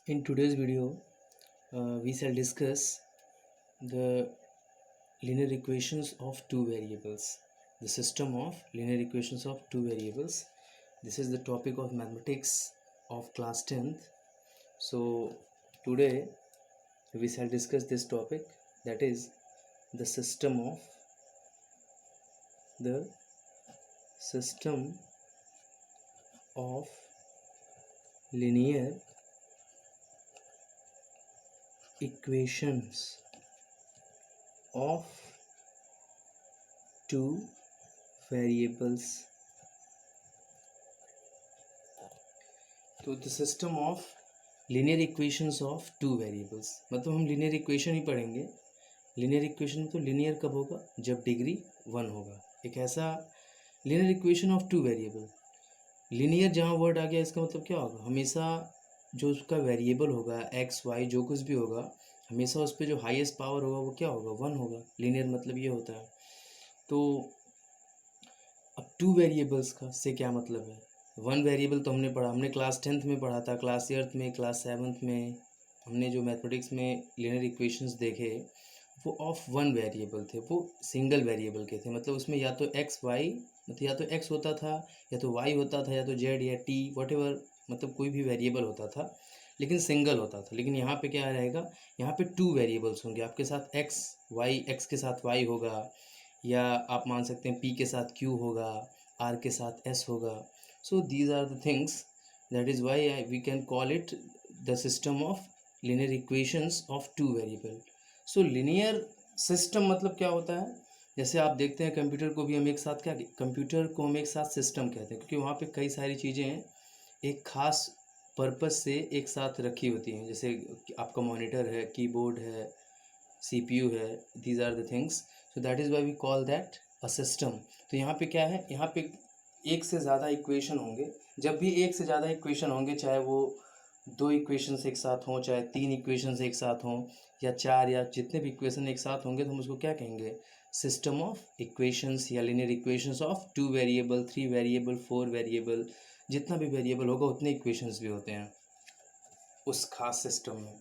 In today's video, we shall discuss the linear equations of two variables, the system of linear equations of two variables. This is the topic of mathematics of class 10th. So, today we shall discuss this topic, that is the the system of linear equations of two variables. तो the system of linear equations of two variables, मतलब हम linear equation ही पढ़ेंगे। Linear equation तो linear कब होगा? जब degree 1 होगा। एक ऐसा linear equation of two variable, linear जहाँ वर्ड आ गया इसका मतलब क्या होगा? हमेशा जो उसका वेरिएबल होगा एक्स वाई जो कुछ भी होगा, हमेशा उस पर जो हाईएस्ट पावर होगा वो क्या होगा? 1 होगा। लीनियर मतलब ये होता है। तो अब टू वेरिएबल्स का से क्या मतलब है? वन वेरिएबल तो हमने पढ़ा, हमने क्लास 10th में पढ़ा था, क्लास 8th में, क्लास 7th में हमने जो मैथमेटिक्स में लीनियर इक्वेशंस देखे वो ऑफ वन वेरिएबल थे, वो सिंगल वेरिएबल के थे। मतलब उसमें या तो एक्स वाई, मतलब या तो एक्स होता था या तो वाई होता था या तो जेड या टी वॉटेवर, मतलब कोई भी वेरिएबल होता था लेकिन सिंगल होता था। लेकिन यहाँ पे क्या रहेगा? यहाँ पे टू वेरिएबल्स होंगे, आपके साथ एक्स वाई, एक्स के साथ वाई होगा, या आप मान सकते हैं पी के साथ क्यू होगा, आर के साथ एस होगा। So these are the things, that is why we can call it the system of linear equations of two variable. So linear system मतलब क्या होता है? जैसे आप देखते हैं कंप्यूटर को भी हम एक साथ क्या, कंप्यूटर को हम एक साथ सिस्टम कहते हैं, क्योंकि वहाँ पे कई सारी चीज़ें एक खास पर्पस से एक साथ रखी होती हैं। जैसे आपका मॉनिटर है, कीबोर्ड है, सीपीयू है, these are the things. So that is why we call that a system. तो यहाँ पे क्या है? यहाँ पे एक से ज़्यादा इक्वेशन होंगे। जब भी एक से ज़्यादा इक्वेशन होंगे, चाहे वो दो इक्वेशंस एक साथ हों, चाहे तीन इक्वेशंस एक साथ हों, या चार, या जितने भी इक्वेशन एक साथ होंगे, तो हम उसको क्या कहेंगे? सिस्टम ऑफ इक्वेशंस या linear equations of two variable, three variable, for variable, जितना भी वेरिएबल होगा उतने इक्वेशंस भी होते हैं उस खास सिस्टम में।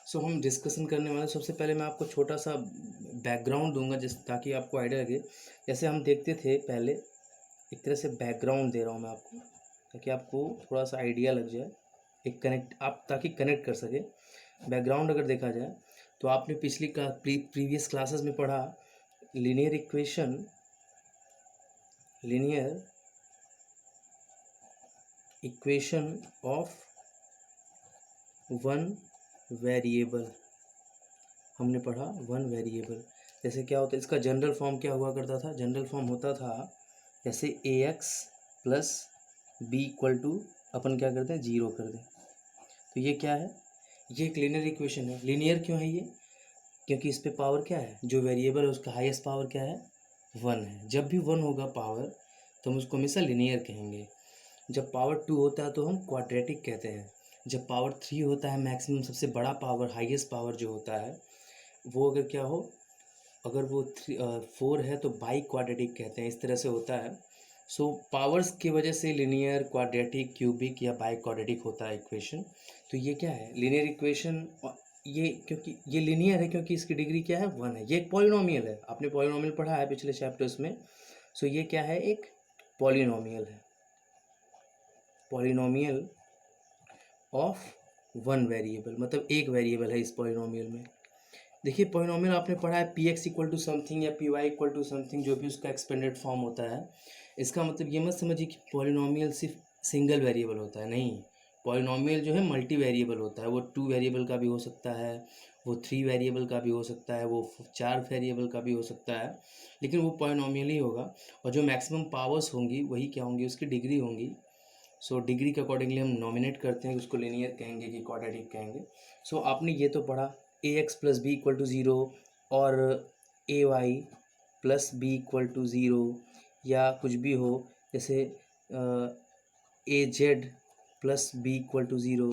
सो हम डिस्कशन करने वाले, सबसे पहले मैं आपको छोटा सा बैकग्राउंड दूंगा जिस ताकि आपको आइडिया लगे। जैसे हम देखते थे पहले, एक तरह से बैकग्राउंड दे रहा हूँ मैं आपको ताकि आपको थोड़ा सा आइडिया लग जाए, एक कनेक्ट आप ताकि कनेक्ट कर सके। बैकग्राउंड अगर देखा जाए तो आपने पिछली प्रीवियस क्लासेस में पढ़ा linear equation, linear equation of one variable, हमने पढ़ा वन वेरिएबल। जैसे क्या होता है, इसका जनरल फॉर्म क्या हुआ करता था? जनरल फॉर्म होता था जैसे a x plus b equal to, अपन क्या करते हैं? जीरो कर दें। तो ये क्या है? ये एक लीनियर इक्वेशन है। लीनियर क्यों है ये? क्योंकि इस पे पावर क्या है? जो वेरिएबल है उसका हाईएस्ट पावर क्या है? 1 है। जब भी 1 होगा पावर तो हम उसको हमेशा लीनियर कहेंगे। जब पावर 2 होता है तो हम क्वाड्रेटिक कहते हैं। जब पावर 3 होता है, मैक्सिमम सबसे बड़ा पावर, हाईएस्ट पावर जो होता है वो अगर क्या हो, अगर वो 4 है तो बाई क्वाड्रेटिक कहते हैं। इस तरह से होता है। सो पावर्स की वजह से लिनियर, क्वाड्रेटिक, क्यूबिक या बाई क्वाड्रेटिक होता है इक्वेशन। तो ये क्या है? Linear equation. ये क्योंकि ये लिनियर है क्योंकि इसकी डिग्री क्या है? 1 है। ये एक पॉलिनोमियल है, आपने पॉलिनोमियल पढ़ा है पिछले चैप्टर्स में। सो ये क्या है? एक पॉलिनोमियल है, पॉलिनोमियल ऑफ वन वेरिएबल, मतलब एक वेरिएबल है इस पॉलिनोमियल में। देखिए पॉलिनोमियल आपने पढ़ा है p x equal to something या p y equal to something, जो भी उसका एक्सपेंडेड फॉर्म होता है। इसका मतलब ये मत समझिए कि पॉलिनोमियल सिर्फ सिंगल वेरिएबल होता है, नहीं। पॉलिनोमियल जो है मल्टी वेरिएबल होता है। वो 2 वेरिएबल का भी हो सकता है, वो 3 वेरिएबल का भी हो सकता है, वो 4 वेरिएबल का भी हो सकता है, लेकिन वो पॉलिनोमियल ही होगा। और जो मैक्सिमम पावर्स होंगी वही क्या होंगी? उसकी डिग्री होंगी। सो डिग्री के अकॉर्डिंगली हम नॉमिनेट करते हैं, उसको लिनियर कहेंगे कि क्वाड्रेटिक कहेंगे। सो आपने ये तो पढ़ा a x plus b equal to zero, और a y plus b equal to zero, या कुछ भी हो, जैसे a z plus b equal to zero.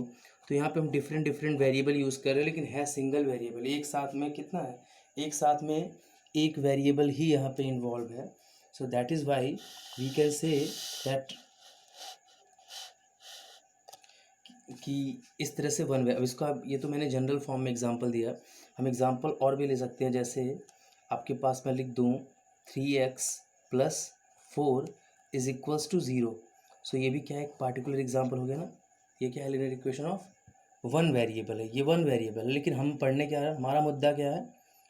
तो यहाँ पे हम डिफरेंट डिफरेंट वेरिएबल यूज़ कर रहे हैं, लेकिन है सिंगल वेरिएबल। एक साथ में कितना है? एक साथ में एक वेरिएबल ही यहाँ पे इन्वॉल्व है। So that is why we can say that कि इस तरह से वन वे, अब इसका ये तो मैंने जनरल फॉर्म में एग्जांपल दिया, हम एग्जांपल और भी ले सकते हैं। जैसे आपके पास मैं लिख दूँ 3x + 4 = 0। सो ये भी क्या है, एक पार्टिकुलर एग्जांपल हो गया ना। ये क्या है, linear equation of one variable है, ये वन वेरिएबल है। लेकिन हम पढ़ने क्या है, हमारा मुद्दा क्या है,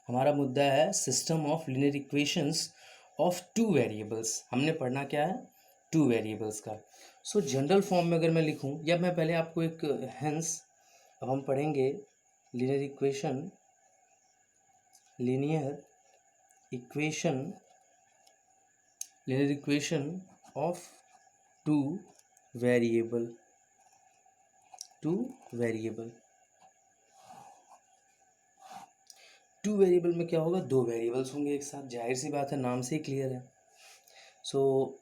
हमारा मुद्दा है system of linear equations of two variables. हमने पढ़ना क्या है, टू वेरिएबल्स का। सो जनरल फॉर्म में अगर मैं लिखूं, या मैं पहले आपको एक हेंस, अब हम पढ़ेंगे linear equation, linear equation, linear equation of two variable, two variable. Two variable में क्या होगा, दो वेरिएबल्स होंगे एक साथ, जाहिर सी बात है, नाम से ही क्लियर है। सो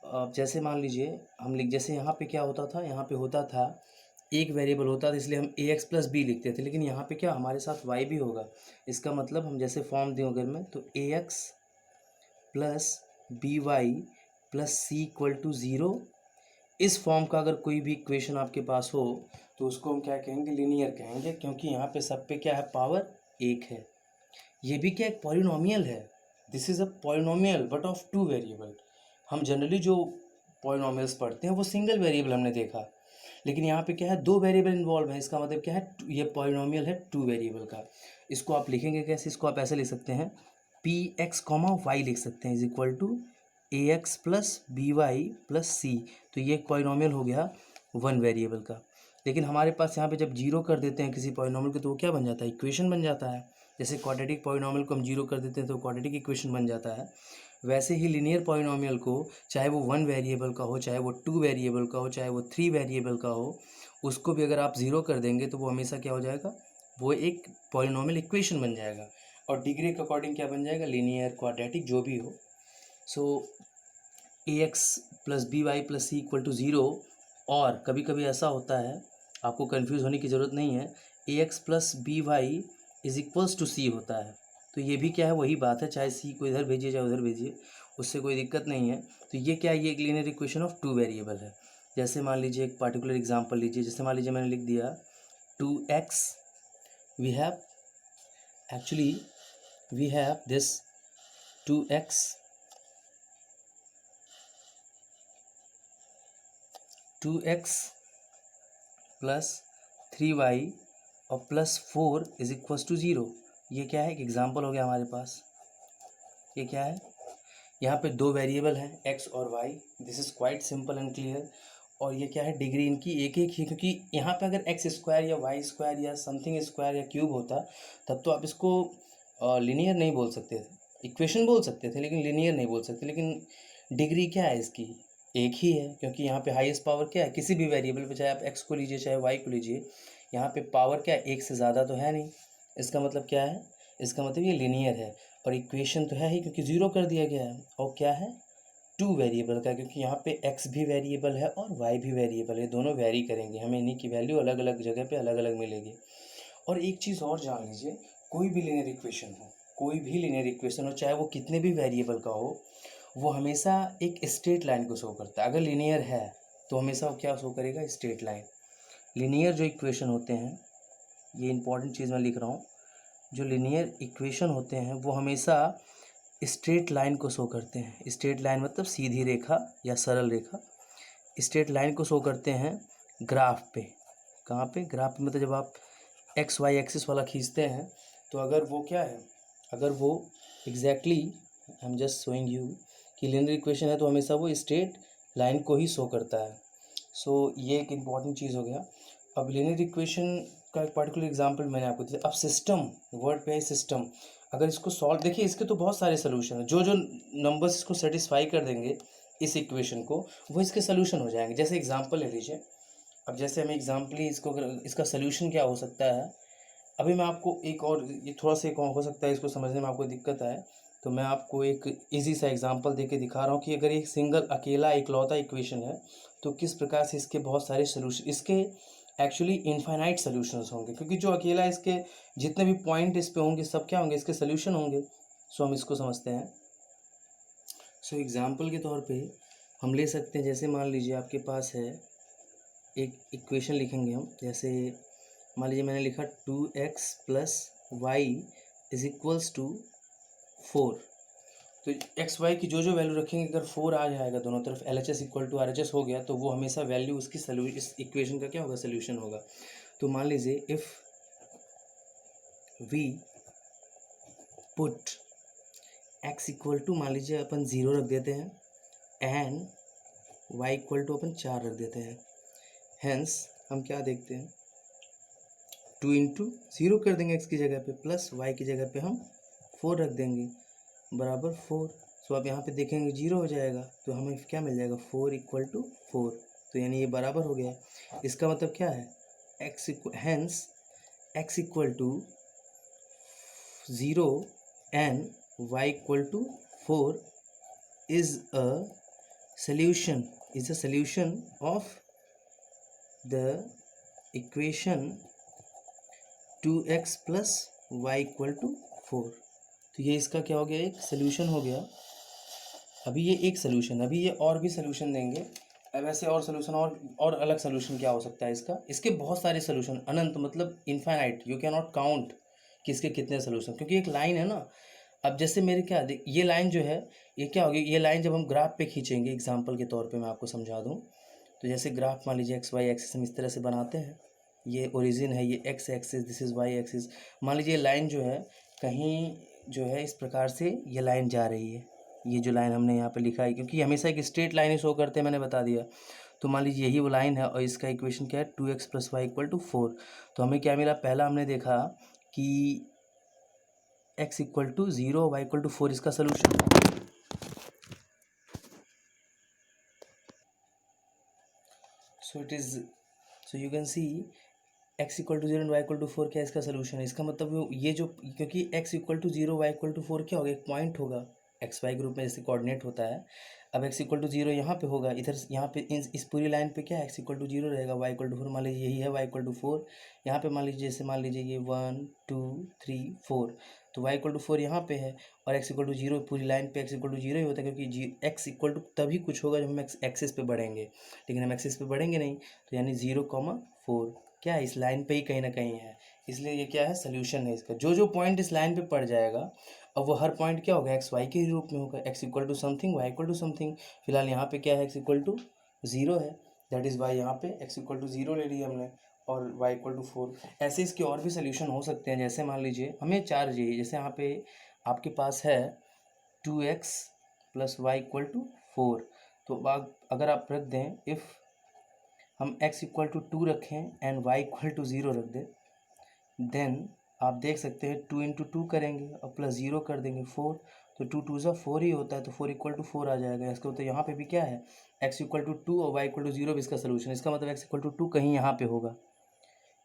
अब जैसे मान लीजिए हम लिख, जैसे यहाँ पे क्या होता था, यहाँ पे होता था एक वेरिएबल होता था, इसलिए हम ax + b लिखते थे। लेकिन यहाँ पे क्या, हमारे साथ y भी होगा। इसका मतलब हम जैसे फॉर्म दें अगर मैं, तो ax + by + c = 0। इस फॉर्म का अगर कोई भी इक्वेशन आपके पास हो तो उसको हम क्या कहेंगे, लीनियर कहेंगे, क्योंकि यहाँ पे सब पे क्या है, पावर एक है। ये भी क्या, एक पॉलिनोमियल है। This is a polynomial but of two variable. हम जनरली जो पॉलिनोमियल्स पढ़ते हैं वो सिंगल वेरिएबल हमने देखा, लेकिन यहाँ पे क्या है, दो वेरिएबल इन्वॉल्व है। इसका मतलब क्या है, ये पॉलिनोमियल है टू वेरिएबल का। इसको आप लिखेंगे कैसे, इसको आप ऐसे लिख सकते हैं, px, y लिख सकते हैं = ax + by + c। तो ये एक पॉलिनोमियल हो गया वन वेरिएबल का। लेकिन हमारे पास यहाँ पे जब जीरो कर देते हैं किसी पॉलिनोमियल को, तो वो क्या बन जाता है, इक्वेशन बन जाता है। जैसे क्वाड्रेटिक पॉलिनोमियल को हम जीरो कर देते हैं तो क्वाड्रेटिक इक्वेशन बन जाता है। वैसे ही लिनियर पॉलिनोमियल को, चाहे वो वन वेरिएबल का हो, चाहे वो टू वेरिएबल का हो, चाहे वो थ्री वेरिएबल का हो, उसको भी अगर आप ज़ीरो कर देंगे तो वो हमेशा क्या हो जाएगा, वो एक पॉलिनोमियल इक्वेशन बन जाएगा। और डिग्री के अकॉर्डिंग क्या बन जाएगा, लीनियर, क्वाड्रेटिक, जो भी हो। सो ax + by + c = 0। और कभी कभी ऐसा होता है, आपको कंफ्यूज होने की ज़रूरत नहीं है, ax + by = c होता है। तो ये भी क्या है, वही बात है, चाहे c को इधर भेजिए चाहे उधर भेजिए, उससे कोई दिक्कत नहीं है। तो ये क्या है, ये एक linear equation of two variable है। जैसे मान लीजिए एक पार्टिकुलर एग्जांपल लीजिए, जैसे मान लीजिए मैंने लिख दिया 2x, we have actually we have this 2x + 3y और +4 = 0। ये क्या है, एक एग्जांपल हो गया हमारे पास। ये क्या है, यहाँ पे दो वेरिएबल हैं x और y। This is quite simple and clear. और ये क्या है, डिग्री इनकी एक एक ही, क्योंकि यहाँ पे अगर x² या y² या समथिंग स्क्वायर या क्यूब होता तब तो आप इसको लीनियर नहीं बोल सकते थे, इक्वेशन बोल सकते थे, लेकिन लीनियर नहीं बोल सकते। लेकिन डिग्री क्या है इसकी, एक ही है, क्योंकि यहाँ पे हाईएस्ट पावर क्या है, किसी भी वेरिएबल पे, चाहे आप x को लीजिए चाहे y को लीजिए, यहाँ पे पावर क्या है, एक से ज़्यादा तो है नहीं। इसका मतलब क्या है, इसका मतलब ये लीनियर है। और इक्वेशन तो है ही, क्योंकि ज़ीरो कर दिया गया है। और क्या है, टू वेरिएबल का, क्योंकि यहाँ पे x भी वेरिएबल है और y भी वेरिएबल है, दोनों वेरी करेंगे, हमें इन्हीं की वैल्यू अलग अलग जगह पे अलग अलग मिलेगी। और एक चीज़ और जान लीजिए, कोई भी लीनियर इक्वेशन हो, कोई भी लीनियर इक्वेशन हो, चाहे वो कितने भी वेरिएबल का हो, वो हमेशा एक स्ट्रेट लाइन को शो करता है। अगर लीनियर है तो हमेशा वो क्या शो करेगा, स्ट्रेट लाइन। लीनियर जो इक्वेशन होते हैं, ये इंपॉर्टेंट चीज़ मैं लिख रहा हूँ, जो लीनियर इक्वेशन होते हैं वो हमेशा स्ट्रेट लाइन को शो करते हैं। स्ट्रेट लाइन मतलब सीधी रेखा या सरल रेखा। स्ट्रेट लाइन को शो करते हैं ग्राफ पे। कहाँ पे, ग्राफ पे, मतलब जब आप एक्स वाई एक्सिस वाला खींचते हैं, तो अगर वो क्या है, अगर वो exactly I am just showing you कि लीनियर इक्वेशन है, तो हमेशा वो स्ट्रेट लाइन को ही शो करता है। सो ये एक इम्पॉर्टेंट चीज़ हो गया। अब लीनियर इक्वेशन का एक पर्टिकुलर एग्जांपल मैंने आपको दिया। अब सिस्टम, वर्ड पे है सिस्टम, अगर इसको सॉल्व, देखिए इसके तो बहुत सारे सोल्यूशन हैं, जो जो नंबर्स इसको सेटिस्फाई कर देंगे इस इक्वेशन को, वो इसके सोल्यूशन हो जाएंगे। जैसे एग्जांपल ले लीजिए, अब जैसे हमें एग्जाम्पली इसको, इसका सोल्यूशन क्या हो सकता है, अभी मैं आपको एक और, ये थोड़ा सा एक और हो सकता है इसको समझने में आपको दिक्कत आए, तो मैं आपको एक इजी सा एग्जांपल देके दिखा रहा हूँ कि अगर एक सिंगल अकेला इकलौता इक्वेशन है तो किस प्रकार से इसके बहुत सारे सोल्यूशन, इसके एक्चुअली इनफाइनाइट सोल्यूशंस होंगे, क्योंकि जो अकेला इसके जितने भी पॉइंट इस पे होंगे सब क्या होंगे, इसके सोल्यूशन होंगे। सो हम इसको समझते हैं। सो एग्जाम्पल के तौर पे हम ले सकते हैं, जैसे मान लीजिए आपके पास है एक इक्वेशन लिखेंगे हम, जैसे मान लीजिए मैंने लिखा 2x plus y is equals to 4। तो एक्स वाई की जो जो वैल्यू रखेंगे, अगर 4 आ जाएगा दोनों तरफ, L H S equal to R H S हो गया, तो वो हमेशा वैल्यू उसकी इस इक्वेशन का क्या होगा, सोल्यूशन होगा। तो मान लीजिए if we put x equal to, मान लीजिए अपन 0 रख देते हैं, एंड वाई इक्वल टू अपन 4 रख देते हैं। हेंस हम क्या देखते हैं, 2 इंटू 0 कर देंगे एक्स की जगह पे, प्लस वाई की जगह पे हम 4 रख देंगे, बराबर 4। सो आप यहाँ पे देखेंगे 0 हो जाएगा, तो हमें क्या मिल जाएगा, 4 इक्वल टू 4। तो यानी ये बराबर हो गया। इसका मतलब क्या है, hence x equal to 0 and y equal to 4 is a solution of the equation 2x plus y equal to 4। तो ये इसका क्या हो गया, एक सोल्यूशन हो गया। अभी ये एक सोल्यूशन, अभी ये और भी सोल्यूशन देंगे। अब ऐसे और सोल्यूशन और अलग सोल्यूशन क्या हो सकता है इसका, इसके बहुत सारे सोल्यूशन, अनंत मतलब infinite, you can not count कि इसके कितने सोल्यूशन, क्योंकि एक लाइन है ना। अब जैसे मेरे क्या, ये लाइन जो है ये क्या होगी, ये लाइन जब हम ग्राफ पे खींचेंगे, एग्जांपल के तौर पे मैं आपको समझा दूं, तो जैसे ग्राफ मान लीजिए एक्स वाई एक्सिस हम इस तरह से बनाते हैं, ये ओरिजिन है, ये x axis, this is why axis. मान लीजिए लाइन जो है कहीं जो है इस प्रकार से ये लाइन जा रही है, ये जो लाइन हमने यहाँ पे लिखा है, क्योंकि हमेशा एक स्ट्रेट लाइन ही शो करते हैं, मैंने बता दिया। तो मान लीजिए यही वो लाइन है, और इसका इक्वेशन क्या है, 2x plus Y equal to 4। तो हमें क्या मिला, पहला हमने देखा कि x equal to 0, y equal to 4, इसका solution. So it is, so you can see x equal to 0 and y equal to 4 क्या है इसका सोल्यूशन है। इसका मतलब ये जो, क्योंकि x equal to 0, y equal to 4 क्या होगा, एक पॉइंट होगा एक्स वाई ग्रुप में, जैसे कोऑर्डिनेट होता है। अब x इक्वल टू 0 यहाँ पे होगा, इधर यहाँ पे इस पूरी लाइन पे क्या है, x इक्वल टू 0 रहेगा, वाई इक्वल टू 4 मान लीजिए यही है, वाई इक्वल टू 4 यहाँ पे मान लीजिए, जैसे मान लीजिए ये 1 2 3 4, तो वाई इक्वल टू 4 यहाँ पे है, और x इक्वल टू 0 पूरी लाइन पे x इक्वल टू 0 ही होता है, क्योंकि x इक्वल टू तभी कुछ होगा जब हम एक्सिस पे बढ़ेंगे, लेकिन हम एक्सिस पे बढ़ेंगे नहीं, तो यानी 0,4 क्या है, इस लाइन पे ही कहीं ना कहीं है। इसलिए ये क्या है, सोल्यूशन है इसका। जो जो पॉइंट इस लाइन पे पड़ जाएगा, अब वो हर पॉइंट क्या होगा, एक्स वाई के रूप में होगा, x equal to something, y equal to something. फिलहाल यहाँ पे क्या है, एक्स इक्वल टू 0 है, दैट इज़ वाई यहाँ पे एक्स इक्वल टू 0 ले लिया हमने, और वाई इक्वल टू 4। ऐसे इसके और भी सोल्यूशन हो सकते हैं, जैसे मान लीजिए हमें 4 चाहिए, जैसे यहाँ पे आपके पास है 2x plus Y equal to 4। तो अगर आप रख दें, इफ़ हम x इक्वल टू 2 रखें एंड y इक्वल टू 0 रख दें, देन आप देख सकते हैं 2 इंटू 2 करेंगे और प्लस 0 कर देंगे 4, तो 2 2 सा 4 ही होता है, तो 4 इक्वल टू 4 आ जाएगा इसका। तो यहाँ पे भी क्या है, x इक्वल टू 2 और y इक्वल टू 0 भी इसका सोल्यूशन। इसका मतलब x इक्वल टू 2 कहीं यहाँ पे होगा,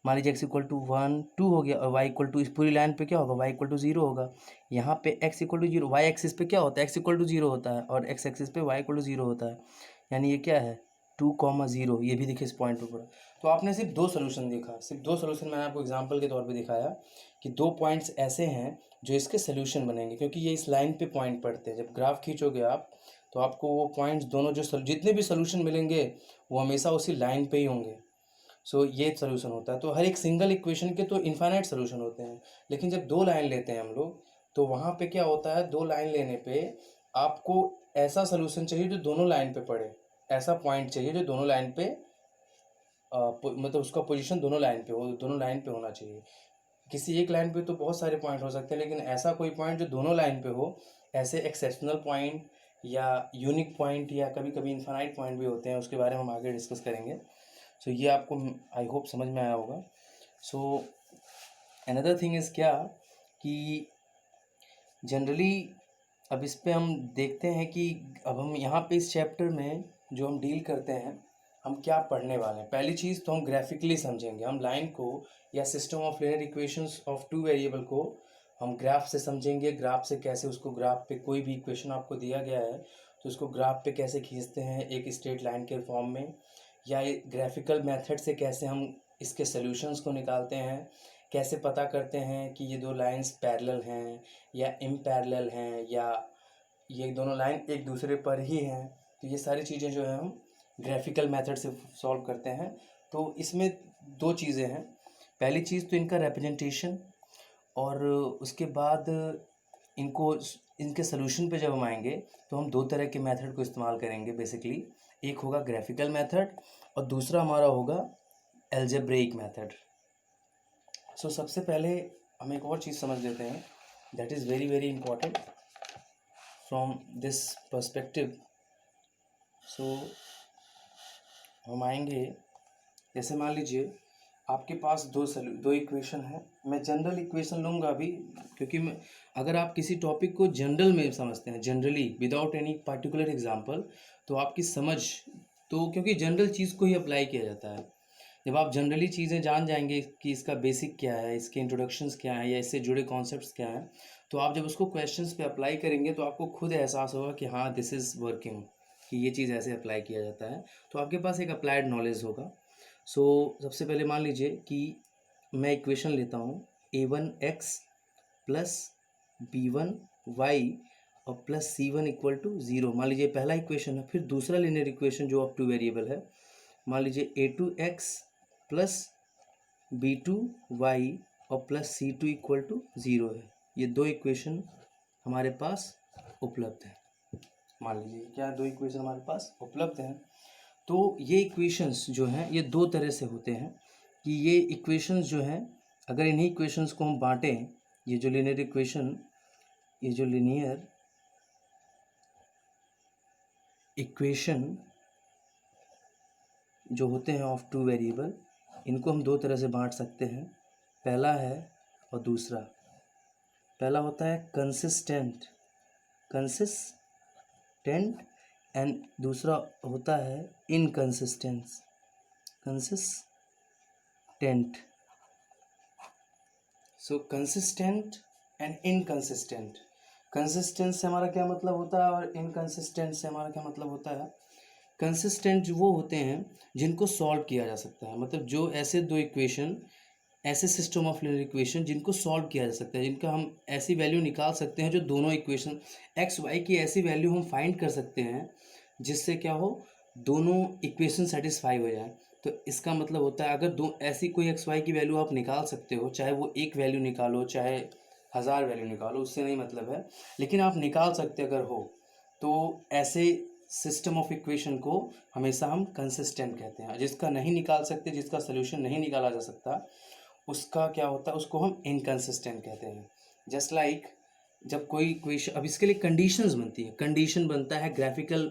मान लीजिए x इक्वल टू 1 2 हो गया, और y इक्वल टू इस पूरी लाइन पे क्या होगा, y इक्वल टू 0 होगा। यहाँ पे x equal to 0, y axis पे क्या होता है, x इक्वल टू 0 होता है, और x एक्सिस पे y इक्वल टू 0 होता है, यानी ये क्या है 2,0। ये भी देखिए इस पॉइंट पे पड़ा। तो आपने सिर्फ 2 सोल्यूशन देखा, सिर्फ 2 सोल्यूशन मैंने आपको एग्जांपल के तौर पे दिखाया कि 2 पॉइंट्स ऐसे हैं जो इसके सोल्यूशन बनेंगे, क्योंकि ये इस लाइन पे पॉइंट पड़ते हैं। जब ग्राफ खींचोगे आप, तो आपको वो पॉइंट्स दोनों जो जितने भी सोल्यूशन मिलेंगे वो हमेशा उसी लाइन पे ही होंगे। सो ये सोल्यूशन होता है। तो हर एक सिंगल इक्वेशन के तो इन्फाइनाइट सोल्यूशन होते हैं, लेकिन जब 2 लाइन लेते हैं हम लोग, तो वहाँ पे क्या होता है, 2 लाइन लेने पे आपको ऐसा सोल्यूशन चाहिए जो दोनों लाइन पे पड़े, ऐसा पॉइंट चाहिए जो दोनों लाइन पे मतलब उसका पोजीशन दोनों लाइन पे हो, दोनों लाइन पे होना चाहिए। किसी एक लाइन पे तो बहुत सारे पॉइंट हो सकते हैं, लेकिन ऐसा कोई पॉइंट जो दोनों लाइन पे हो। ऐसे एक्सेप्शनल पॉइंट या यूनिक पॉइंट या कभी कभी इन्फाइनाइट पॉइंट भी होते हैं, उसके बारे में हम आगे डिस्कस करेंगे। सो ये आपको आई होप समझ में आया होगा। सो अनदर थिंग इज़ क्या कि जनरली अब इस पे हम देखते हैं कि अब हम यहाँ पे इस चैप्टर में जो हम डील करते हैं, हम क्या पढ़ने वाले हैं। पहली चीज़ तो हम ग्राफिकली समझेंगे, हम लाइन को या system of linear equations of 2 variable को हम ग्राफ से समझेंगे। ग्राफ से कैसे उसको, ग्राफ पे कोई भी इक्वेशन आपको दिया गया है तो उसको ग्राफ पे कैसे खींचते हैं एक स्ट्रेट लाइन के फॉर्म में, या ग्राफिकल मेथड से कैसे हम इसके सॉल्यूशंस को निकालते हैं, कैसे पता करते हैं कि ये 2 लाइंस पैरेलल हैं या इम्पैरेलल हैं, या ये दोनों लाइन एक दूसरे पर ही हैं। तो ये सारी चीज़ें जो है हम ग्राफिकल मेथड से सॉल्व करते हैं। तो इसमें दो चीज़ें हैं। पहली चीज़ तो इनका रिप्रेजेंटेशन, और उसके बाद इनको इनके सोल्यूशन पे जब हम आएंगे तो हम दो तरह के मेथड को इस्तेमाल करेंगे बेसिकली। एक होगा ग्राफिकल मेथड और दूसरा हमारा होगा एल्जेब्रेइक मेथड। सो सबसे पहले हम एक और चीज़ समझ लेते हैं, that is very very important from this perspective. So हम आएंगे, जैसे मान लीजिए आपके पास दो इक्वेशन है। मैं जनरल इक्वेशन लूँगा अभी, क्योंकि मैं अगर आप किसी टॉपिक को जनरल में समझते हैं, generally without any particular example, तो आपकी समझ, तो क्योंकि जनरल चीज़ को ही अप्लाई किया जाता है। जब आप जनरली चीज़ें जान जाएंगे कि इसका बेसिक क्या है, इसके इंट्रोडक्शंस क्या है, या इससे जुड़े कॉन्सेप्ट्स क्या हैं, तो आप जब उसको क्वेश्चंस पे अप्लाई करेंगे तो आपको खुद एहसास होगा कि हाँ दिस इज़ वर्किंग, कि ये चीज़ ऐसे अप्लाई किया जाता है। तो आपके पास एक अप्लाइड नॉलेज होगा। सो सबसे पहले मान लीजिए कि मैं इक्वेशन लेता हूँ a1x प्लस b1y और प्लस c1 इक्वल टू 0। मान लीजिए पहला इक्वेशन है। फिर दूसरा लीनियर इक्वेशन जो अब टू वेरिएबल है, मान लीजिए a2x प्लस b2y और प्लस c2 इक्वल टू 0 है। ये दो इक्वेशन हमारे पास उपलब्ध है। मान लीजिए क्या दो इक्वेशन हमारे पास उपलब्ध हैं। तो ये इक्वेशंस जो हैं ये दो तरह से होते हैं, कि ये इक्वेशंस जो हैं, अगर इन्हीं इक्वेशंस को हम बांटें, ये जो लीनियर इक्वेशन, ये जो लीनियर इक्वेशन जो होते हैं ऑफ टू वेरिएबल, इनको हम दो तरह से बांट सकते हैं। पहला है और दूसरा। पहला होता है कंसिस्टेंट एंड दूसरा होता है inconsistence consistent. So consistent and inconsistent. Consistent से हमारा क्या मतलब होता है और इनकंसिस्टेंट से हमारा क्या मतलब होता है। कंसिस्टेंट जो वो होते हैं जिनको सॉल्व किया जा सकता है, मतलब जो ऐसे दो इक्वेशन, ऐसे सिस्टम ऑफ लीनियर इक्वेशन जिनको सॉल्व किया जा सकता है, जिनका हम ऐसी वैल्यू निकाल सकते हैं, जो दोनों इक्वेशन एक्स वाई की ऐसी वैल्यू हम फाइंड कर सकते हैं जिससे क्या हो, दोनों इक्वेशन सेटिस्फाई हो जाए। तो इसका मतलब होता है अगर दो ऐसी कोई एक्स वाई की वैल्यू आप निकाल सकते हो, चाहे वो एक वैल्यू निकालो चाहे 1000 वैल्यू निकालो, उससे नहीं मतलब है, लेकिन आप निकाल सकते अगर हो, तो ऐसे सिस्टम ऑफ इक्वेशन को हमेशा हम कंसिस्टेंट कहते हैं। जिसका नहीं निकाल सकते, जिसका सोल्यूशन नहीं निकाला जा सकता, उसका क्या होता है, उसको हम इनकंसिस्टेंट कहते हैं। जस्ट लाइक जब कोई इक्वेशन, अब इसके लिए कंडीशंस बनती है, कंडीशन बनता है, ग्राफिकल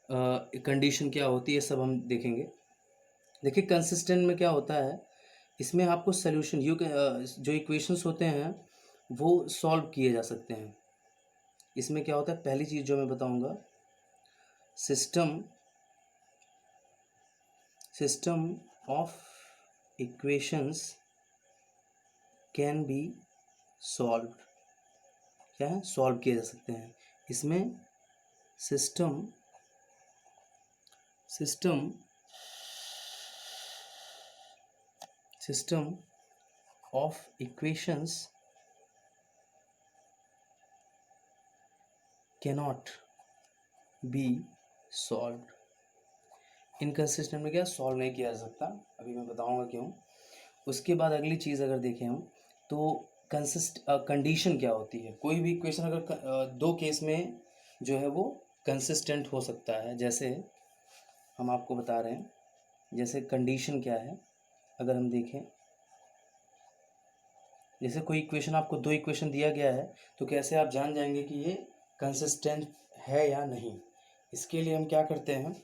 कंडीशन क्या होती है सब हम देखेंगे। देखिए कंसिस्टेंट में क्या होता है, इसमें आपको सोल्यूशन जो इक्वेशंस होते हैं वो सॉल्व किए जा सकते हैं। इसमें क्या होता है, पहली चीज़ जो मैं बताऊंगा, system of equations can be solve. क्या है, सॉल्व किए जा सकते हैं। इसमें system of equations cannot be solve. Inconsistent में क्या सॉल्व नहीं किया जा सकता, अभी मैं बताऊंगा क्यों। उसके बाद अगली चीज़ अगर देखें हम, तो कंडीशन क्या होती है। कोई भी इक्वेशन अगर दो केस में जो है वो कंसिस्टेंट हो सकता है। जैसे हम आपको बता रहे हैं, जैसे कंडीशन क्या है, अगर हम देखें, जैसे कोई इक्वेशन, आपको दो इक्वेशन दिया गया है, तो कैसे आप जान जाएंगे कि ये कंसिस्टेंट है या नहीं। इसके लिए हम क्या करते हैं,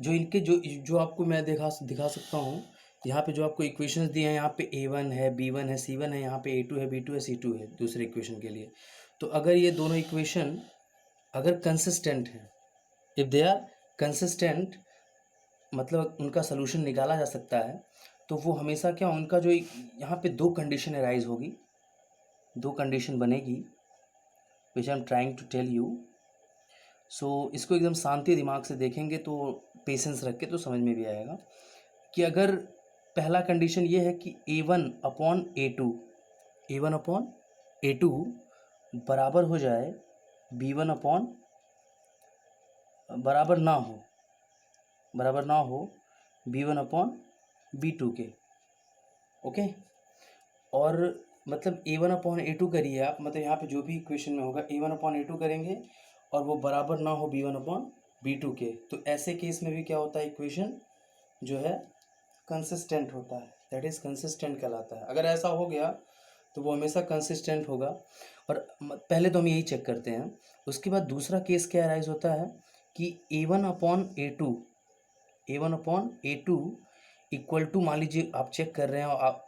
जो इनके जो आपको मैं दिखा सकता हूँ, यहाँ पे जो आपको इक्वेशंस दिए हैं, यहाँ पे a1 है, b1 है, c1 है, यहाँ पे a2 है, b2 है, c2 है दूसरे इक्वेशन के लिए। तो अगर ये दोनों इक्वेशन अगर कंसिस्टेंट है, इफ़ दे आर कंसिस्टेंट, मतलब उनका सोल्यूशन निकाला जा सकता है, तो वो हमेशा क्या, उनका जो यहाँ पे दो कंडीशन अराइज होगी, दो कंडीशन बनेगी, which I am trying to tell you. So इसको एकदम शांति दिमाग से देखेंगे तो, पेशेंस रख के, तो समझ में भी आएगा कि अगर पहला कंडीशन ये है कि a1 अपॉन a2 बराबर हो जाए b1 अपॉन, बराबर ना हो B1/B2 के। ओके, और मतलब A1/A2 करिए आप, मतलब यहाँ पे जो भी इक्वेशन में होगा A1/A2 करेंगे और वो बराबर ना हो B1/B2 के, तो ऐसे केस में भी क्या होता है, इक्वेशन जो है कंसिस्टेंट होता है, दैट इज़ कंसिस्टेंट कहलाता है। अगर ऐसा हो गया तो वो हमेशा कंसिस्टेंट होगा। और पहले तो हम यही चेक करते हैं। उसके बाद दूसरा केस क्या अराइज होता है कि A1/A2 इक्वल टू, मान लीजिए आप चेक कर रहे हैं और आप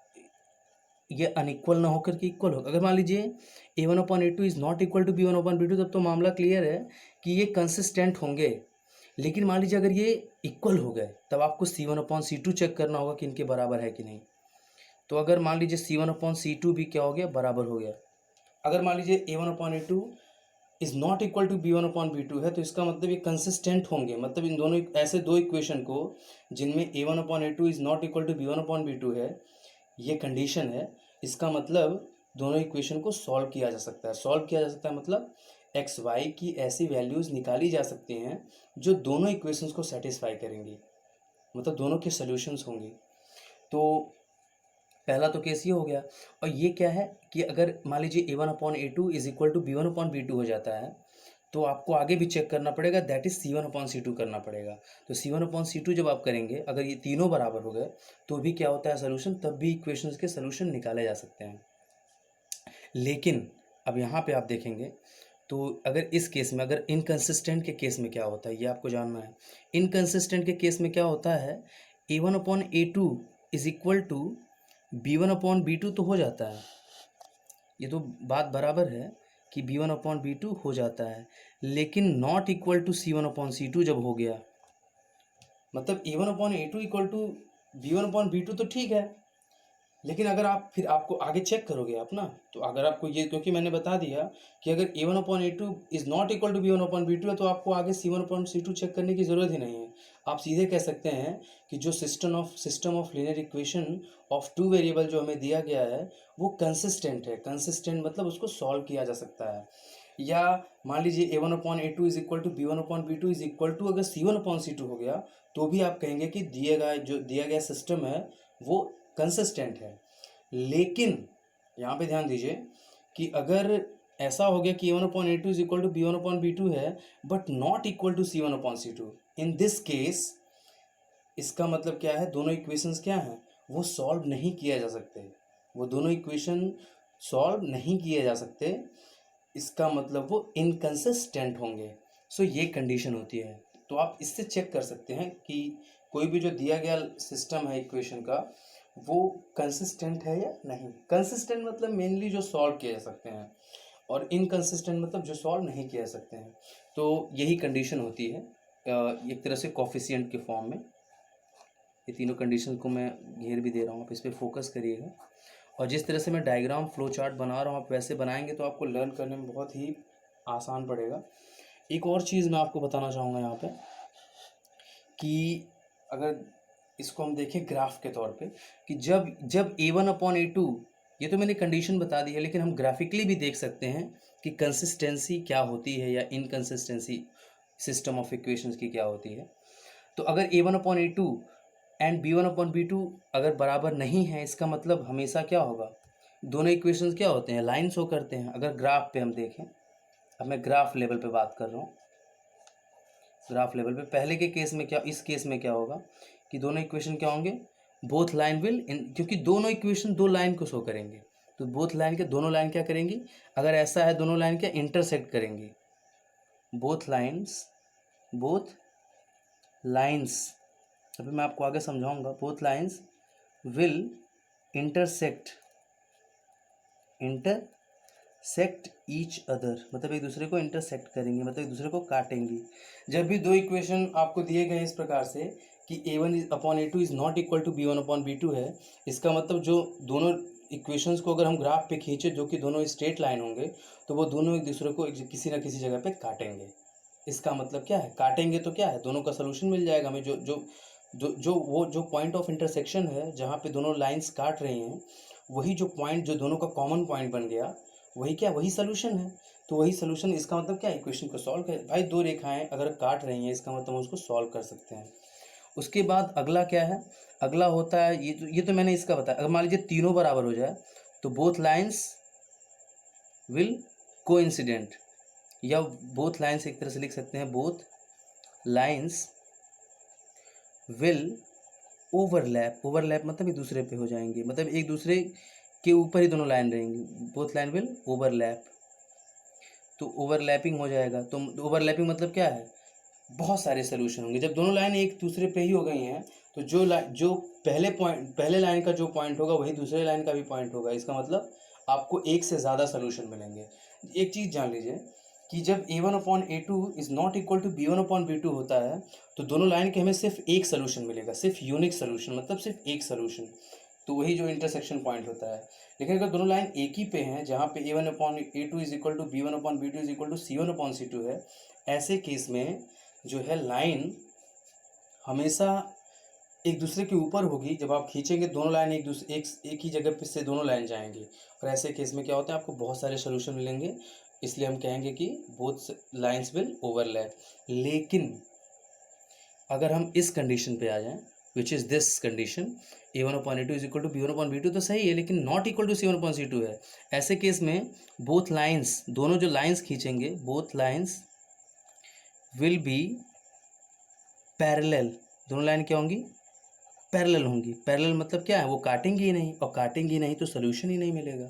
ये अनइक्वल ना होकर के इक्वल हो। अगर मान लीजिए A1/A2 is not equal to B1/B2, तब तो मामला क्लियर है कि ये कंसिस्टेंट होंगे। लेकिन मान लीजिए अगर ये इक्वल हो गए, तब आपको C1/C2 चेक करना होगा कि इनके बराबर है कि नहीं। तो अगर मान लीजिए C1/C2 भी क्या हो गया, बराबर हो गया। अगर मान लीजिए A1/A2 is not equal to B1/B2 है, तो इसका मतलब ये कंसिस्टेंट होंगे। मतलब इन दोनों ऐसे दो इक्वेशन को जिनमें A1/A2 is not equal to B1/B2 है, ये कंडीशन है, इसका मतलब दोनों इक्वेशन को सॉल्व किया जा सकता है। सॉल्व किया जा सकता है मतलब एक्स वाई की ऐसी वैल्यूज़ निकाली जा सकती हैं जो दोनों इक्वेशंस को सेटिस्फाई करेंगी, मतलब दोनों के सॉल्यूशंस होंगे। तो पहला तो केस ये हो गया। और ये क्या है कि अगर मान लीजिए A1/A2 is equal to B1/B2 हो जाता है, तो आपको आगे भी चेक करना पड़ेगा, दैट इज़ C1/C2 करना पड़ेगा। तो C1/C2 जब आप करेंगे, अगर ये तीनों बराबर हो गए तो भी क्या होता है सोल्यूशन, तब भी इक्वेशंस के सोल्यूशन निकाले जा सकते हैं। लेकिन अब यहाँ पे आप देखेंगे तो अगर इस केस में, अगर इनकंसिस्टेंट के केस में क्या होता है ये आपको जानना है। इनकंसिस्टेंट के केस में क्या होता है, A1/A2 is equal to B1/B2 तो हो जाता है, ये तो बात बराबर है कि B1/B2 हो जाता है, लेकिन नॉट इक्वल टू C1/C2 जब हो गया, मतलब A1/A2 इक्वल टू B1/B2 तो ठीक है, लेकिन अगर आप फिर आपको आगे चेक करोगे आप ना, तो अगर आपको ये, क्योंकि मैंने बता दिया कि अगर A1/A2 is not equal to B1/B2 है, तो आपको आगे C1/C2 चेक करने की ज़रूरत ही नहीं है। आप सीधे कह सकते हैं कि जो system of linear equation of two variable जो हमें दिया गया है वो कंसिस्टेंट है। कंसिस्टेंट मतलब उसको सॉल्व किया जा सकता है। या मान लीजिए A1/A2 is equal to B1/B2 is equal to अगर C1/C2 हो गया, तो भी आप कहेंगे कि दिया गया सिस्टम है वो कंसिस्टेंट है। लेकिन यहाँ पे ध्यान दीजिए कि अगर ऐसा हो गया कि A1/A2 is equal to B1/B2 है but not equal to C1/C2, in this case इसका मतलब क्या है, दोनों इक्वेशंस क्या हैं, वो सॉल्व नहीं किया जा सकते। वो दोनों इक्वेशन सॉल्व नहीं किए जा सकते, इसका मतलब वो इनकंसिस्टेंट होंगे। सो ये कंडीशन होती है। तो आप इससे चेक कर सकते हैं कि कोई भी जो दिया गया सिस्टम है इक्वेशन का वो कंसिस्टेंट है या नहीं। कंसिस्टेंट मतलब मेनली जो सॉल्व किए जा सकते हैं, और इनकंसिस्टेंट मतलब जो सॉल्व नहीं किए जा सकते हैं। तो यही कंडीशन होती है एक तरह से कोफिशिएंट के फॉर्म में। ये तीनों कंडीशन को मैं घेर भी दे रहा हूँ, आप इस पर फोकस करिएगा। और जिस तरह से मैं डायग्राम फ्लो चार्ट बना रहा हूँ, आप वैसे बनाएंगे तो आपको लर्न करने में बहुत ही आसान पड़ेगा। एक और चीज़ मैं आपको बताना चाहूँगा यहाँ पे कि अगर इसको हम देखें ग्राफ के तौर पे, कि जब जब A1/A2, ये तो मैंने कंडीशन बता दी है, लेकिन हम ग्राफिकली भी देख सकते हैं कि कंसिस्टेंसी क्या होती है या इनकंसिस्टेंसी सिस्टम ऑफ इक्वेशंस की क्या होती है। तो अगर A1/A2 एंड B1/B2 अगर बराबर नहीं है, इसका मतलब हमेशा क्या होगा, दोनों इक्वेशंस क्या होते हैं, लाइन शो करते हैं। अगर ग्राफ पे हम देखें, अब मैं ग्राफ लेवल पे बात कर रहा हूँ, ग्राफ लेवल पे पहले के केस में क्या, इस केस में क्या होगा कि दोनों इक्वेशन क्या होंगे, बोथ लाइन विल क्योंकि दोनों इक्वेशन दो लाइन को शो करेंगे, तो बोथ लाइन के दोनों लाइन क्या करेंगी, अगर ऐसा है दोनों लाइन क्या इंटरसेक्ट करेंगी। बोथ लाइन्स अभी मैं आपको आगे समझाऊंगा। Both lines will intersect each other, मतलब एक दूसरे को इंटरसेक्ट करेंगे, मतलब एक दूसरे को काटेंगी। जब भी दो इक्वेशन आपको दिए गए इस प्रकार से कि A1/A2 is not equal to B1/B2 है, इसका मतलब जो दोनों इक्वेशंस को अगर हम ग्राफ पे खींचे जो कि दोनों स्ट्रेट लाइन होंगे, तो वो दोनों एक दूसरे को किसी ना किसी जगह पे काटेंगे। इसका मतलब क्या है, काटेंगे तो क्या है, दोनों का सोल्यूशन मिल जाएगा हमें। जो पॉइंट ऑफ इंटरसेक्शन है जहाँ पे दोनों लाइंस काट रही हैं, वही जो पॉइंट जो दोनों का कॉमन पॉइंट बन गया, वही क्या, वही सोल्यूशन है। तो वही सोल्यूशन, इसका मतलब क्या, इक्वेशन को सॉल्व कर, भाई दो रेखाएं अगर काट रही हैं इसका मतलब हम उसको सॉल्व कर सकते हैं। उसके बाद अगला क्या है, अगला होता है ये तो मैंने इसका बताया। अगर मान लीजिए तीनों बराबर हो जाए तो बोथ लाइन्स विल कोइंसिडेंट, या बोथ लाइन्स एक तरह से लिख सकते हैं both lines will overlap. Overlap मतलब एक दूसरे पे हो जाएंगे, मतलब एक दूसरे के ऊपर ही दोनों लाइन रहेंगी। बोथ लाइन विल ओवरलैप, तो ओवरलैपिंग हो जाएगा। तो ओवरलैपिंग मतलब क्या है, बहुत सारे सोल्यूशन होंगे। जब दोनों लाइन एक दूसरे पे ही हो गई हैं तो जो पहले लाइन का जो पॉइंट होगा वही दूसरे लाइन का भी पॉइंट होगा। इसका मतलब आपको एक से ज़्यादा सोल्यूशन मिलेंगे। एक चीज़ जान लीजिए कि जब a1/a2 is not equal to b1/b2 होता है तो दोनों लाइन के हमें सिर्फ एक सोल्यूशन मिलेगा, सिर्फ यूनिक सोल्यूशन, मतलब सिर्फ एक सोल्यूशन। तो वही जो इंटरसेक्शन पॉइंट होता है। लेकिन अगर दोनों लाइन एक ही पे हैं जहाँ पे a1/a2 is equal to b1/b2 is equal to c1/c2 है, ऐसे केस में जो है लाइन हमेशा एक दूसरे के ऊपर होगी। जब आप खींचेंगे दोनों लाइन एक ही जगह पे से दोनों लाइन जाएंगे, और ऐसे केस में क्या होता है, आपको बहुत सारे सोल्यूशन मिलेंगे। इसलिए हम कहेंगे कि बोथ लाइन्स विल ओवरलैप। लेकिन अगर हम इस कंडीशन पे आ जाएं, which is this condition, a1/a2 is equal to b1/b2 तो सही है, लेकिन नॉट इक्वल टू c1/c2 है। ऐसे केस में बोथ लाइन्स, दोनों जो लाइन्स खींचेंगे, both lines will be parallel. दोनों लाइन क्या होंगी, पैरेलल होंगी। पैरेलल मतलब क्या है, वो काटेंगी ही नहीं, और काटेंगी नहीं तो सोल्यूशन ही नहीं मिलेगा।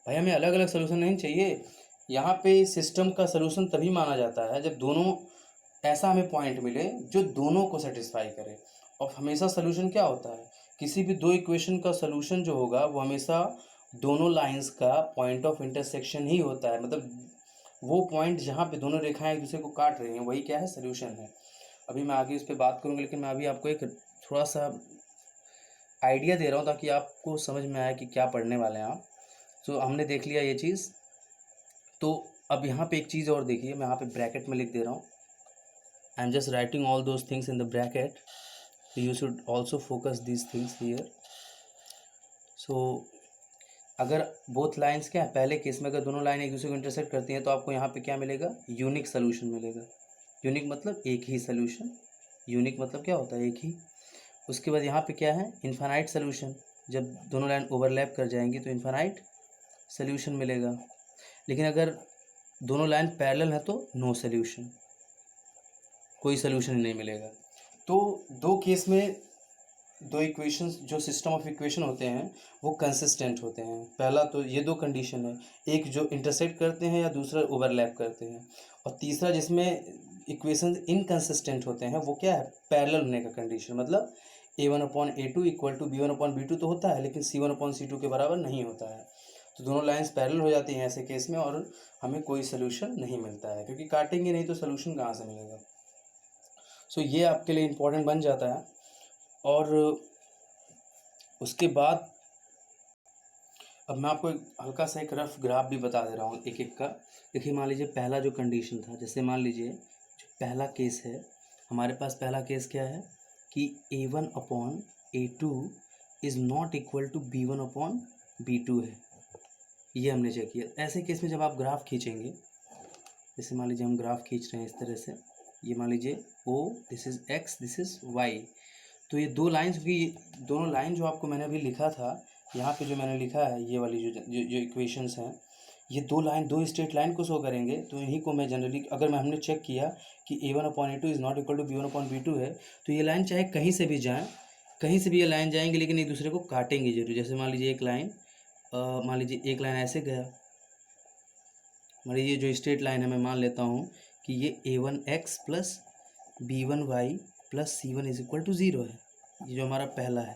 भाई हमें अलग अलग सोल्यूशन नहीं चाहिए। यहाँ पे सिस्टम का सोल्यूशन तभी माना जाता है जब दोनों ऐसा हमें पॉइंट मिले जो दोनों को सेटिस्फाई करे। और हमेशा सोल्यूशन क्या होता है, किसी भी दो इक्वेशन का सोल्यूशन जो होगा वो हमेशा दोनों लाइंस का पॉइंट ऑफ इंटरसेक्शन ही होता है। मतलब वो पॉइंट जहाँ पे दोनों रेखाएं एक दूसरे को काट रही हैं वही क्या है, सोल्यूशन है। अभी मैं आगे इस पर बात करूँगा, लेकिन मैं अभी आपको एक थोड़ा सा आइडिया दे रहा हूँ ताकि आपको समझ में आए कि क्या पढ़ने वाले हैं आप। तो हमने देख लिया ये चीज़। तो अब यहाँ पे एक चीज़ और देखिए, मैं यहाँ पे ब्रैकेट में लिख दे रहा हूँ। I am just writing all those things in the bracket, you should also focus these things here. So अगर बोथ लाइन्स क्या है, पहले केस में अगर दोनों लाइन एक दूसरे को इंटरसेक्ट करती हैं तो आपको यहाँ पे क्या मिलेगा, यूनिक सोल्यूशन मिलेगा। यूनिक मतलब एक ही सोल्यूशन, यूनिक मतलब क्या होता है, एक ही। उसके बाद यहाँ पे क्या है, इन्फानाइट सोल्यूशन। जब दोनों लाइन ओवरलैप कर जाएंगी तो इन्फानाइट सोल्यूशन मिलेगा। लेकिन अगर दोनों लाइन पैरेलल है तो नो सोल्यूशन, कोई सोल्यूशन ही नहीं मिलेगा। तो दो केस में दो इक्वेशंस, जो सिस्टम ऑफ इक्वेशन होते हैं वो कंसिस्टेंट होते हैं। पहला तो ये दो कंडीशन है, एक जो इंटरसेक्ट करते हैं या दूसरा ओवरलैप करते हैं। और तीसरा जिसमें इक्वेशंस इनकंसिस्टेंट होते हैं वो क्या है, पैरेलल होने का कंडीशन। मतलब a1/a2 इक्वल टू b1/b2 तो होता है, लेकिन c1/c2 के बराबर नहीं होता है। तो दोनों लाइंस पैरेलल हो जाती हैं ऐसे केस में, और हमें कोई सोल्यूशन नहीं मिलता है, क्योंकि काटेंगे नहीं तो सोल्यूशन कहाँ से मिलेगा। सो ये आपके लिए इम्पोर्टेंट बन जाता है। और उसके बाद अब मैं आपको एक हल्का सा एक रफ ग्राफ भी बता दे रहा हूँ एक एक का। देखिए मान लीजिए पहला जो कंडीशन था, जैसे मान लीजिए जो पहला केस है, हमारे पास पहला केस क्या है कि a1/a2 is not equal to b1/b2 है। ये हमने चेक किया। ऐसे केस में जब आप ग्राफ खींचेंगे, जैसे मान लीजिए हम ग्राफ खींच रहे हैं इस तरह से, ये मान लीजिए o, this is x, this is y। तो ये दो लाइन्स की, दोनों लाइन जो आपको मैंने अभी लिखा था, यहाँ पे जो मैंने लिखा है ये वाली जो इक्वेशंस हैं, ये दो लाइन, दो स्ट्रेट लाइन को शो करेंगे। तो इन्हीं को मैं जनरली, अगर मैं हमने चेक किया कि a1/a2 is not equal to b1/b2 है, तो ये लाइन चाहे कहीं से भी जाएँ, कहीं से भी ये लाइन जाएंगे, लेकिन एक दूसरे को काटेंगे जरूर। जैसे मान लीजिए एक लाइन, मान लीजिए एक लाइन ऐसे गया, मान लीजिए जो स्ट्रेट लाइन है मैं मान लेता हूँ कि ये a1x plus b1y plus c1 is equal to 0 है। ये जो हमारा पहला है।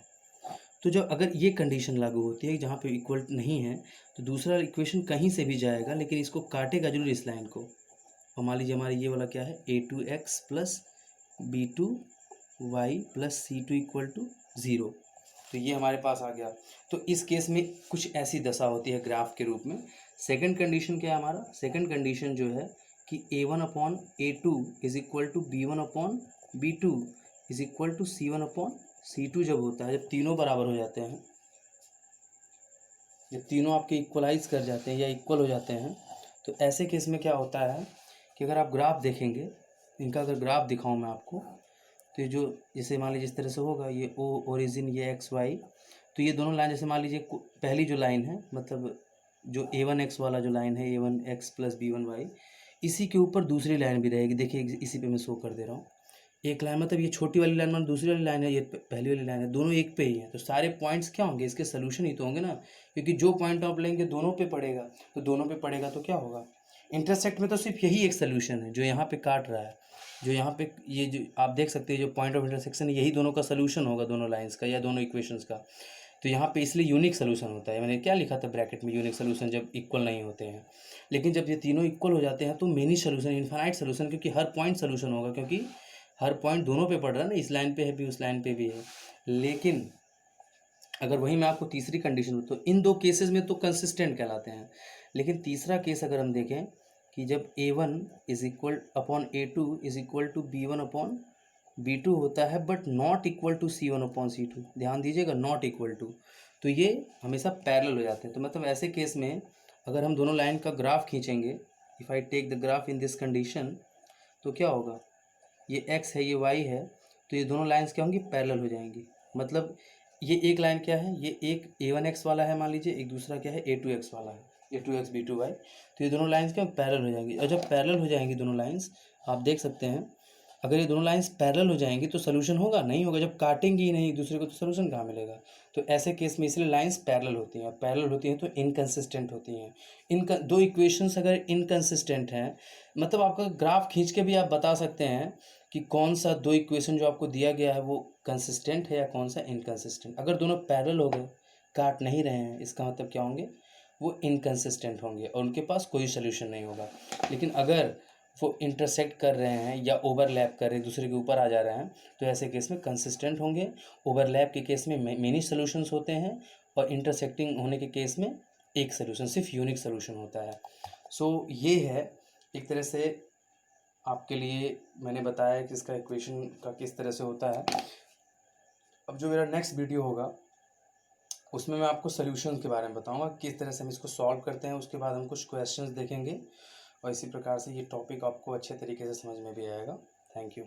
तो जब अगर ये कंडीशन लागू होती है जहाँ पे इक्वल नहीं है, तो दूसरा इक्वेशन कहीं से भी जाएगा लेकिन इसको काटेगा जरूर इस लाइन को। और मान लीजिए हमारा ये वाला क्या है, a2x plus b2y plus c2 equal to 0। तो ये हमारे पास आ गया। तो इस केस में कुछ ऐसी दशा होती है ग्राफ के रूप में। सेकंड कंडीशन क्या है हमारा, सेकंड कंडीशन जो है कि a1/a2 is equal to b1/b2 is equal to c1/c2 जब होता है, जब तीनों बराबर हो जाते हैं, जब तीनों आपके इक्वलाइज कर जाते हैं या इक्वल हो जाते हैं, तो ऐसे केस में क्या होता है कि अगर आप ग्राफ देखेंगे, इनका अगर ग्राफ दिखाऊं मैं आपको, तो ये जो जैसे मान लीजिए इस तरह से होगा, ये ओ ओरिजिन, ये एक्स वाई, तो ये दोनों लाइन जैसे मान लीजिए पहली जो लाइन है, मतलब जो a1x वाला जो लाइन है, a1x प्लस b1y, इसी के ऊपर दूसरी लाइन भी रहेगी। देखिए इसी पे मैं शो कर दे रहा हूँ। एक लाइन मतलब ये छोटी वाली लाइन मतलब दूसरी वाली लाइन है, ये पहली वाली लाइन है, दोनों एक पे ही है, तो सारे पॉइंट्स क्या होंगे, इसके सोल्यूशन ही तो होंगे ना, क्योंकि जो पॉइंट आप लेंगे दोनों पे पड़ेगा, तो दोनों पे पड़ेगा तो क्या होगा, इंटरसेक्ट में तो सिर्फ यही एक सोल्यूशन है जो यहाँ पे काट रहा है, जो यहाँ पे ये जो आप देख सकते हैं जो पॉइंट ऑफ इंटरसेक्शन है, यही दोनों का सोल्यूशन होगा, दोनों लाइन्स का या दोनों इक्वेशंस का। तो यहाँ पे इसलिए यूनिक सोल्यूशन होता है। मैंने क्या लिखा था ब्रैकेट में, यूनिक सोल्यूशन जब इक्वल नहीं होते हैं। लेकिन जब ये तीनों इक्वल हो जाते हैं तो मेनी सोल्यूशन, इन्फाइनाइट सोल्यूशन, क्योंकि हर पॉइंट सोल्यूशन होगा, क्योंकि हर पॉइंट दोनों पे पड़ रहा है ना, इस लाइन पे है भी उस लाइन पे भी है। लेकिन अगर वही मैं आपको तीसरी कंडीशन दूँ तो इन दो केसेस में तो कंसिस्टेंट कहलाते हैं। लेकिन तीसरा केस अगर हम देखें कि जब a1 is equal upon a2 is equal to b1 upon b2 होता है, but not equal to c1 upon c2, ध्यान दीजिएगा, नॉट इक्वल टू, तो ये हमेशा पैरेलल हो जाते हैं। तो मतलब ऐसे केस में अगर हम दोनों लाइन का ग्राफ खींचेंगे, if I take the graph in this condition, तो क्या होगा, ये x है, ये y है, तो ये दोनों लाइंस क्या होंगी, पैरेलल हो जाएंगी। मतलब ये एक लाइन क्या है, ये एक a1x वाला है मान लीजिए, एक दूसरा क्या है a2x वाला है, a2x b2y, तो ये दोनों लाइंस क्या पैरेलल हो जाएंगी। और जब पैरेलल हो जाएंगी दोनों लाइंस, आप देख सकते हैं, अगर ये दोनों लाइंस पैरेलल हो जाएंगी तो सोल्यूशन होगा, नहीं होगा, जब काटेंगी ही नहीं एक दूसरे को तो सोल्यूशन कहाँ मिलेगा। तो ऐसे केस में इसलिए लाइंस पैरेलल होती हैं, और पैरेलल होती हैं तो इनकंसिस्टेंट होती हैं। इनका दो इक्वेशंस अगर इनकंसिस्टेंट हैं, मतलब आपका ग्राफ खींच के भी आप बता सकते हैं कि कौन सा दो इक्वेशन जो आपको दिया गया है वो कंसिस्टेंट है या कौन सा इनकंसिस्टेंट। अगर दोनों पैरेलल हो गए, काट नहीं रहे हैं, इसका मतलब क्या होंगे, वो इनकंसिस्टेंट होंगे और उनके पास कोई सोल्यूशन नहीं होगा। लेकिन अगर वो इंटरसेक्ट कर रहे हैं या ओवरलैप कर रहे हैं, दूसरे के ऊपर आ जा रहे हैं, तो ऐसे केस में कंसिस्टेंट होंगे। ओवरलैप के केस में मेनी सोल्यूशंस होते हैं, और इंटरसेक्टिंग होने के केस में एक सोल्यूशन, सिर्फ यूनिक सोल्यूशन होता है। सो ये है एक तरह से आपके लिए मैंने बताया कि इसका इक्वेशन का किस तरह से होता है। अब जो मेरा नेक्स्ट वीडियो होगा उसमें मैं आपको सोल्यूशन के बारे में बताऊंगा, किस तरह से हम इसको सॉल्व करते हैं। उसके बाद हम कुछ क्वेश्चंस देखेंगे और इसी प्रकार से ये टॉपिक आपको अच्छे तरीके से समझ में भी आएगा। Thank you.